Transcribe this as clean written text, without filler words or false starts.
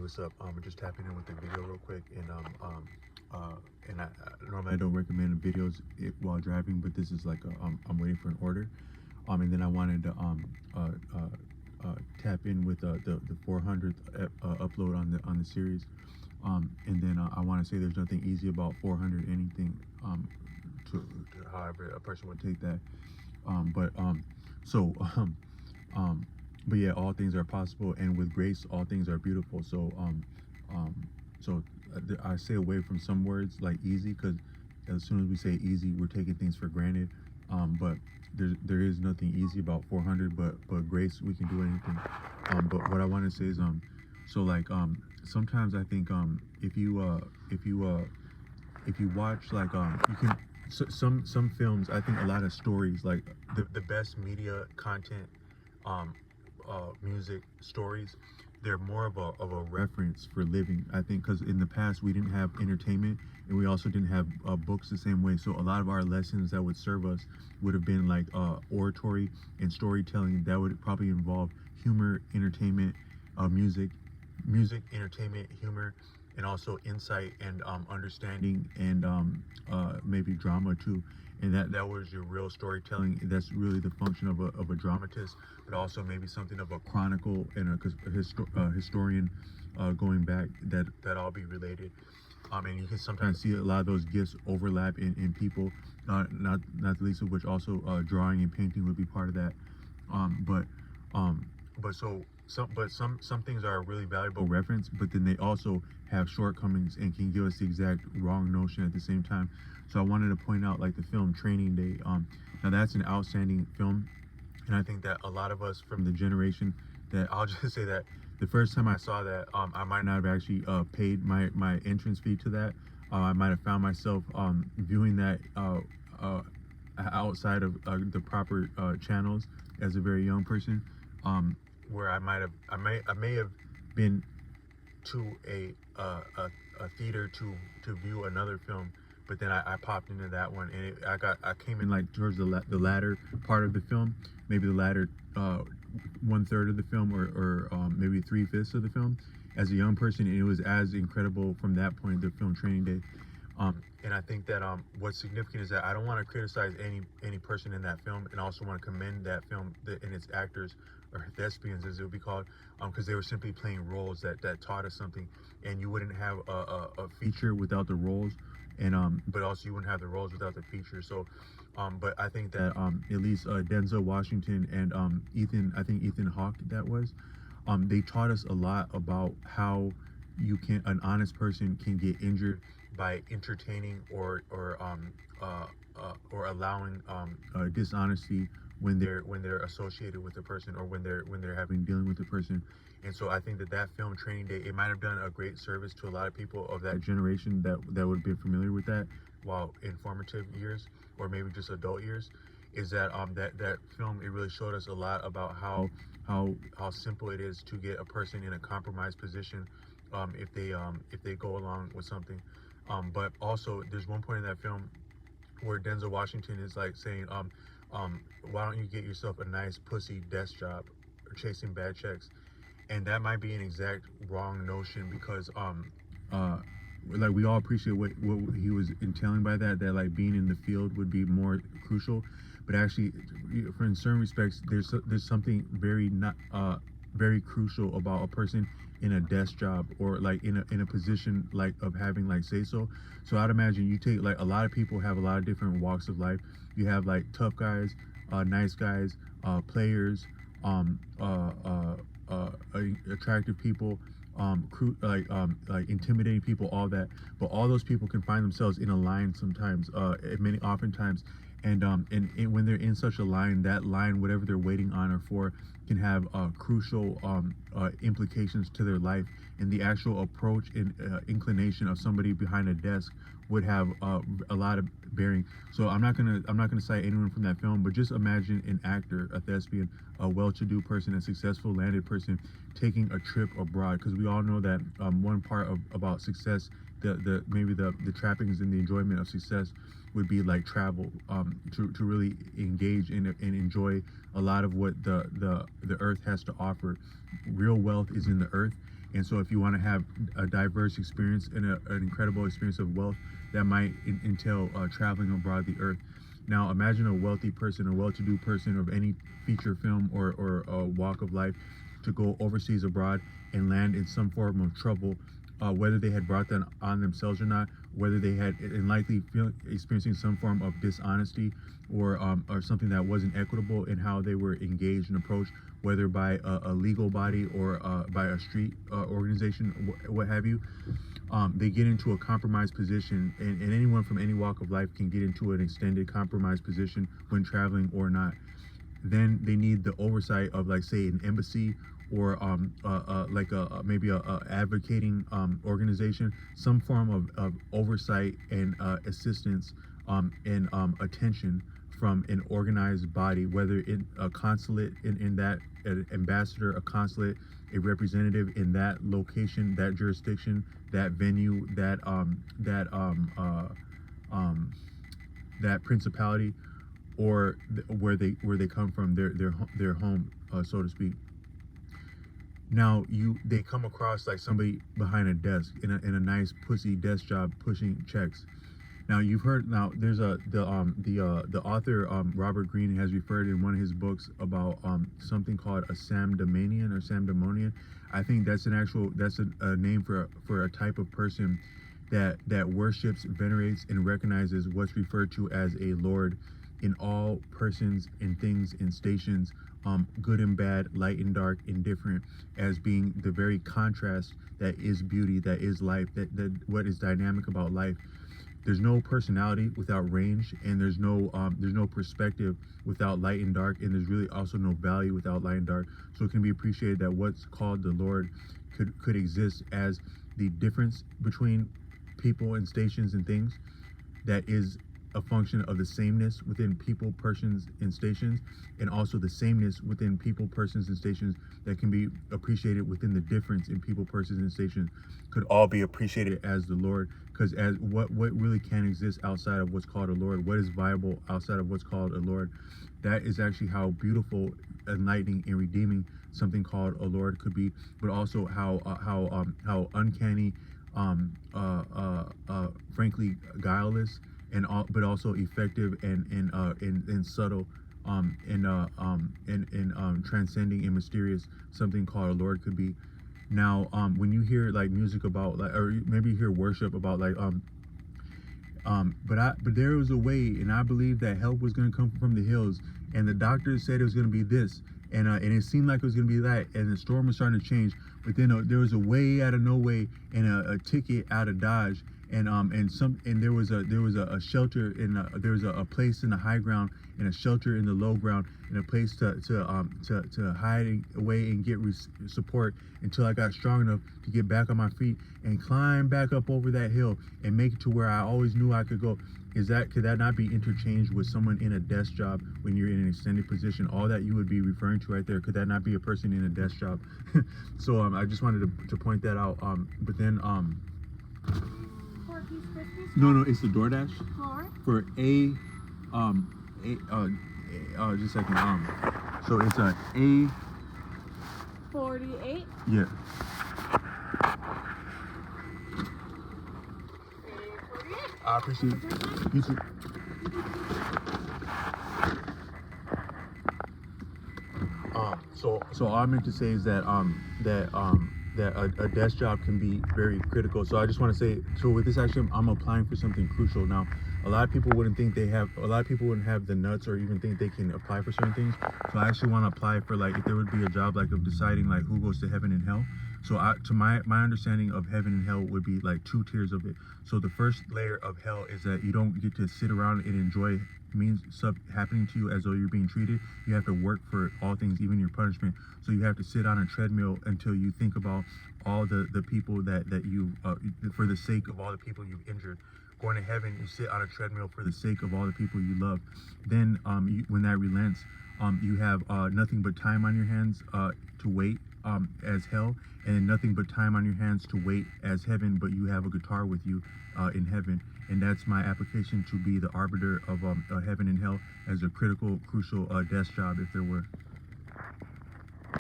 what's up? I'm just tapping in with the video real quick, and I normally I don't recommend videos while driving, but this is like I'm waiting for an order, and then I wanted to tap in with the 400th upload on the series, and then I want to say there's nothing easy about 400 anything, to however a person would take that, but so um but yeah, all things are possible, and with grace all things are beautiful. So um so I stay away from some words like easy, because as soon as we say easy, we're taking things for granted, but there is nothing easy about 400, but grace, we can do anything. But what I want to say is so like sometimes I think if you watch like you can, some films, I think a lot of stories, like the best media content, um music, stories, they're more of a reference for living, I think, because in the past we didn't have entertainment, and we also didn't have books the same way. So a lot of our lessons that would serve us would have been like oratory and storytelling that would probably involve humor, entertainment, music, entertainment, humor, and also insight and understanding, and maybe drama too. And that was your real storytelling. That's really the function of a dramatist, but also maybe something of a chronicle and a historian, going back, that all be related. And you can sometimes see a lot of those gifts overlap in people, not the least of which also drawing and painting would be part of that. Um, but um, but so some things are a really valuable reference, but then they also have shortcomings and can give us the exact wrong notion at the same time. So I wanted to point out like the film Training Day. Now that's an outstanding film, and I think that a lot of us from the generation that, I'll just say that the first time I saw that, I might not have actually paid my entrance fee to that. I might have found myself viewing that outside of the proper channels as a very young person, where I may have been to a theater to view another film, but then I popped into that one, and I came in like towards the latter part of the film, maybe the latter 1/3 of the film, or maybe 3/5 of the film, as a young person, and it was as incredible from that point, the film Training Day. And I think that what's significant is that I don't want to criticize any person in that film, and also want to commend that film and its actors, or thespians as it would be called, because they were simply playing roles that taught us something. And you wouldn't have a feature without the roles, and but also you wouldn't have the roles without the feature. So but I think that at least Denzel Washington and Ethan Hawke, that was, they taught us a lot about how an honest person can get injured by entertaining or allowing dishonesty when they're associated with the person, or when they're having dealing with the person. And so I think that film Training Day, it might have done a great service to a lot of people of that generation that would be familiar with that while in formative years, or maybe just adult years. Is that that film, it really showed us a lot about how simple it is to get a person in a compromised position, if they go along with something. But also, there's one point in that film where Denzel Washington is like saying, why don't you get yourself a nice pussy desk job, or chasing bad checks? And that might be an exact wrong notion, because like, we all appreciate what he was entailing by that like being in the field would be more crucial, but actually, for in certain respects, there's something very not very crucial about a person in a desk job, or like in a position like of having like say so. So I'd imagine you take, like, a lot of people have a lot of different walks of life. You have like tough guys, nice guys, players, um uh uh uh attractive people, like intimidating people, all that. But all those people can find themselves in a line sometimes, oftentimes, and when they're in such a line, that line, whatever they're waiting on or for, can have crucial implications to their life. And the actual approach and inclination of somebody behind a desk would have a lot of bearing. So I'm not gonna cite anyone from that film, but just imagine an actor, a thespian, a well-to-do person, a successful landed person, taking a trip abroad. Because we all know that one part about success, maybe the trappings and the enjoyment of success, would be like travel, to really engage in and enjoy a lot of what the earth has to offer. Real wealth is in the earth, And so if you want to have a diverse experience and an incredible experience of wealth, that might entail traveling abroad the earth. Now imagine a wealthy person, a well-to-do person of any feature film or walk of life, to go overseas abroad and land in some form of trouble, whether they had brought that on themselves or not, whether they had likely experiencing some form of dishonesty or something that wasn't equitable in how they were engaged and approached, whether by a legal body or by a street organization, what have you. They get into a compromised position, and anyone from any walk of life can get into an extended compromised position when traveling or not. Then they need the oversight of, like, say, an embassy or like maybe a advocating organization, some form of oversight and assistance and attention from an organized body, whether in a consulate, in that an ambassador, a consulate, a representative in that location, that jurisdiction, that venue, that principality, or where they come from, their home, so to speak. Now they come across like somebody behind a desk in a nice pussy desk job pushing checks. Now you've heard, now there's the author Robert Greene has referred in one of his books about something called a Samdamanian or Samdamonian. I think that's a name for a type of person that worships, venerates, and recognizes what's referred to as a lord in all persons and things and stations, good and bad, light and dark, indifferent, as being the very contrast that is beauty, that is life, that what is dynamic about life. There's no personality without range, and there's no perspective without light and dark, and there's really also no value without light and dark. So it can be appreciated that what's called the Lord could exist as the difference between people and stations and things, that is a function of the sameness within people, persons, and stations, and also the sameness within people, persons, and stations that can be appreciated within the difference in people, persons, and stations, could all be appreciated as the Lord. Because as what really can exist outside of what's called a Lord, what is viable outside of what's called a Lord, that is actually how beautiful, enlightening, and redeeming something called a Lord could be, but also how uncanny, frankly guileless, but also effective and subtle, and transcending and mysterious something called a Lord could be. Now when you hear like music about, like, or maybe you hear worship about, like, but there was a way, and I believe that help was going to come from the hills, and the doctors said it was going to be this, and it seemed like it was going to be that, and the storm was starting to change, but then there was a way out of no way, and a ticket out of Dodge, and there was a shelter there was a place in the high ground, and a shelter in the low ground, and a place to hide away and get support until I got strong enough to get back on my feet and climb back up over that hill and make it to where I always knew I could go. Could that not be interchanged with someone in a desk job when you're in an extended position? All that you would be referring to right there, could that not be a person in a desk job? So I just wanted to point that out. But then no, it's the DoorDash for just a second. So it's a A48. Yeah. I appreciate it. You too. So all I meant to say is that a desk job can be very critical. So I just want to say, so with this action, I'm applying for something crucial. Now, a lot of people wouldn't have the nuts or even think they can apply for certain things. So I actually want to apply for, like, if there would be a job, like, of deciding, like, who goes to heaven and hell. So to my understanding of heaven and hell would be like 2 tiers of it. So the first layer of hell is that you don't get to sit around and enjoy stuff happening to you as though you're being treated. You have to work for all things, even your punishment. So you have to sit on a treadmill until you think about all the people that you for the sake of all the people you've injured. Going to heaven, you sit on a treadmill for the sake of all the people you love. Then when that relents, you have nothing but time on your hands to wait as hell, and nothing but time on your hands to wait as heaven, but you have a guitar with you in heaven. And that's my application to be the arbiter of heaven and hell as a critical, crucial desk job, if there were.